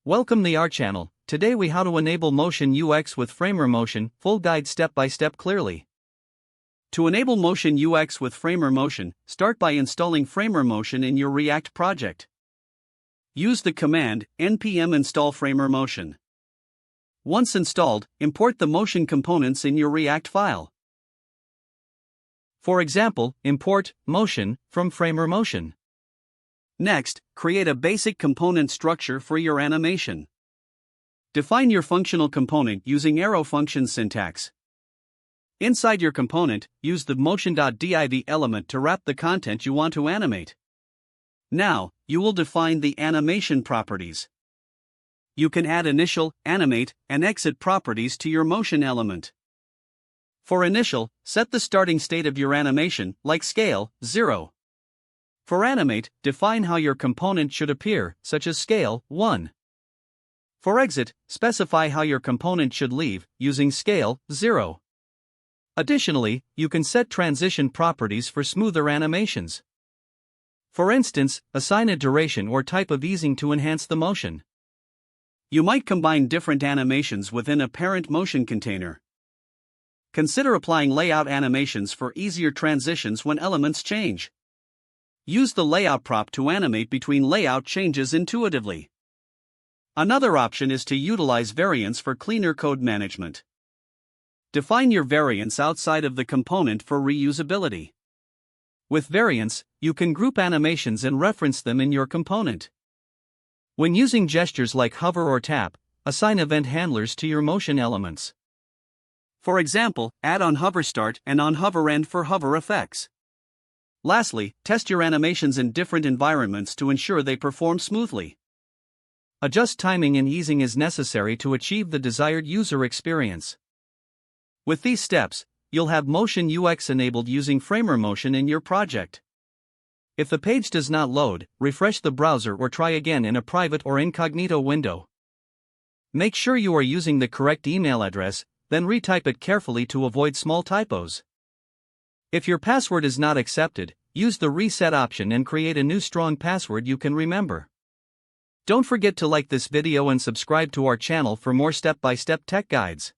Welcome to our channel. Today we how to enable Motion UX with Framer Motion, full guide step by step clearly. To enable Motion UX with Framer Motion, start by installing Framer Motion in your React project. Use the command npm install Framer Motion. Once installed, import the motion components in your React file. For example, import motion from Framer Motion. Next, create a basic component structure for your animation. Define your functional component using arrow function syntax. Inside your component, use the motion.div element to wrap the content you want to animate. Now, you will define the animation properties. You can add initial, animate, and exit properties to your motion element. For initial, set the starting state of your animation, like scale, 0. For animate, define how your component should appear, such as scale, 1. For exit, specify how your component should leave, using scale, 0. Additionally, you can set transition properties for smoother animations. For instance, assign a duration or type of easing to enhance the motion. You might combine different animations within a parent motion container. Consider applying layout animations for easier transitions when elements change. Use the layout prop to animate between layout changes intuitively. Another option is to utilize variants for cleaner code management. Define your variants outside of the component for reusability. With variants, you can group animations and reference them in your component. When using gestures like hover or tap, assign event handlers to your motion elements. For example, add on hover start and on hover end for hover effects. Lastly, test your animations in different environments to ensure they perform smoothly. Adjust timing and easing as necessary to achieve the desired user experience. With these steps, you'll have Motion UX enabled using Framer Motion in your project. If the page does not load, refresh the browser or try again in a private or incognito window. Make sure you are using the correct email address, then retype it carefully to avoid small typos. If your password is not accepted, use the reset option and create a new strong password you can remember. Don't forget to like this video and subscribe to our channel for more step-by-step tech guides.